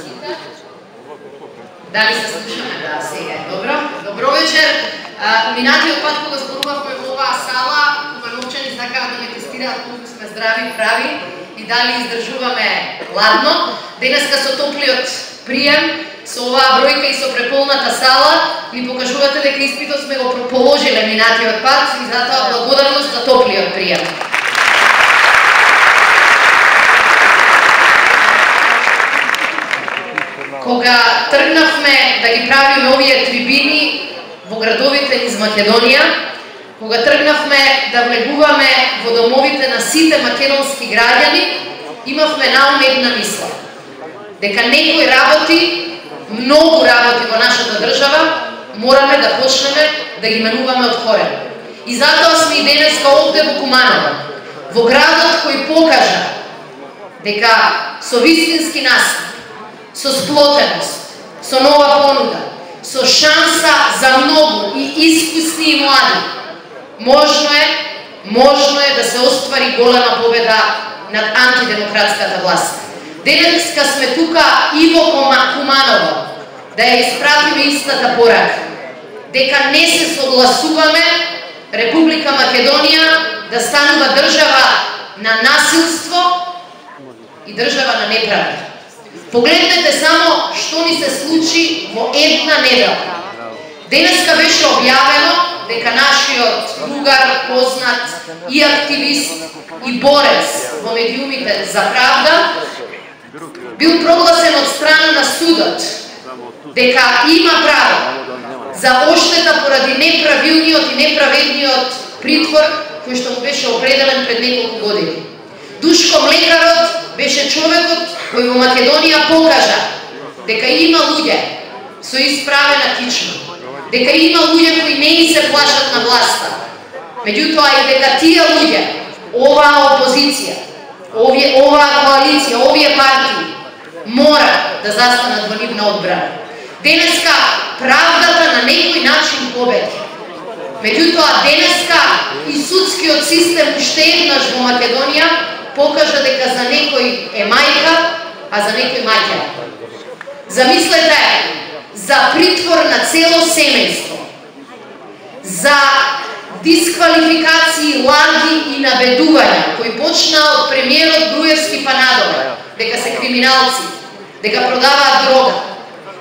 сите. Дали се слушаме? Да, сега е добро. Добро вечер. Минатиот пат кога зборувавме во оваа сала, кога научени сакаат да ме тестираат колку сме здрави, прави и дали издржуваме ладно. Денеска со топлиот прием, со оваа бројка и со преполната сала, ни покажувате дека испитот сме го положиле минатиот пат и затоа благодарност за топлиот прием. Кога тргнавме да ги правиме овие трибини во градовите низ Македонија, кога тргнавме да влегуваме во домовите на сите македонски граѓани, имавме наум една мисла. Дека некој работи, многу работи во нашата држава, мораме да почнеме да ги менуваме од корен. И затоа сме и денеска овде во Куманово, во градот кој покажа дека со вистински настан, со сплотеност, со нова понуда, со шанса за многу и искусни и млади, можно е да се оствари голема победа над антидемократската власт. Денеска сме тука и во Куманово да ја испратиме истата порака, дека не се согласуваме Република Македонија да станува држава на насилство и држава на неправда. Погледнете само што ни се случи во една недела. Денеска беше објавено дека нашиот другар, познат и активист и борец во медиумите за правда бил прогласен од страна на судот дека има право за оштета поради неправилниот и неправедниот притвор кој што му беше определен пред неколку години. Душко Млекарот беше човекот кој во Македонија покажа дека има луѓе со исправена кичма, дека има луѓе кои не ни се плашат на власта, меѓутоа и дека тие луѓе, оваа опозиција, оваа коалиција, овие партии, мора да застанат во нивна одбрана. Денеска правдата на некој начин победи. Меѓутоа денеска и судскиот систем уште еднаш во Македонија покажа дека за некој е мајка, а за некој мајка. Замислете за притвор на цело семејство, за дисквалификации, лаги и набедувања кои почнаа од премиерот Груевски па надоле, дека се криминалци, дека продаваат дрога,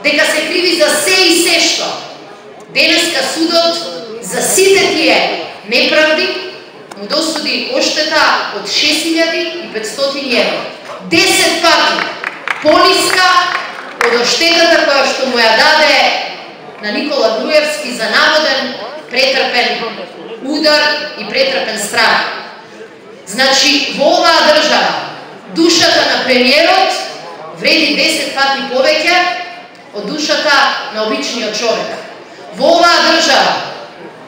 дека се криви за се и се што. Денеска судот за сите тие неправди му досуди оштета од 6500 евро. 10 пати пониска од оштетата која што му ја даде на Никола Груевски за наводен претрпен удар и претрпен страх. Значи, во оваа држава, душата на премиерот вреди 10 пати повеќе од душата на обичниот човек. Во оваа држава,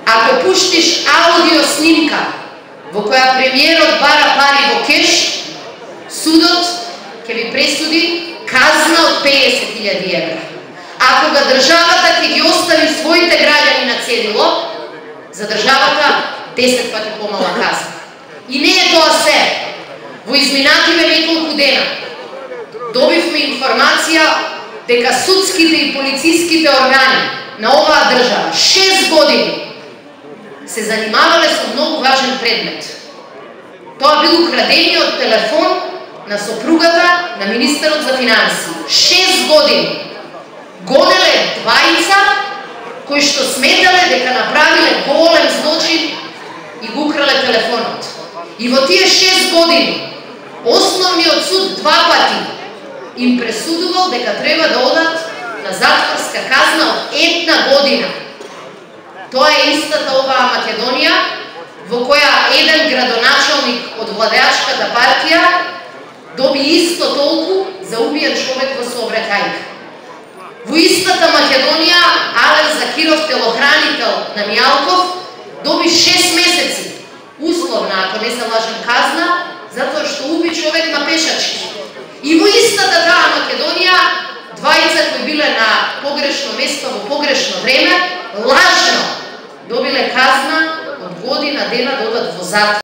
ако пуштиш аудио снимка во која премиерот бара пари во кеш, судот ќе ви пресуди казна од 50.000 евра. А кога државата ќе ги остави своите граѓани на цедило, за државата 10 пати помала казна. И не е тоа се. Во изминативе неколку дена добивме информација дека судските и полициските органи на оваа држава 6 години се занимавале со многу важен предмет. Тоа бил украдениот телефон на сопругата на министерот за финансии. 6 години гонеле двајца кои што сметале дека направиле голем злочин и го украле телефонот. И во тие 6 години основниот суд 2 пати им пресудувал дека треба да одат на затворска казна од 1 година. Тоа е истата оваа Македонија, во која еден градоначалник од владеачката партија доби исто толку за убиен човек во сообраќајка. Во истата Македонија Ален Закиров, телохранител на Мијалков, доби 6 месеци условна, ако не се лажам, казна, затоа што уби човек на пешачки. И во истата таа Македонија, двајца кои биле на погрешно место во погрешно време, лажно добиле казна од година дена да одат во затвор.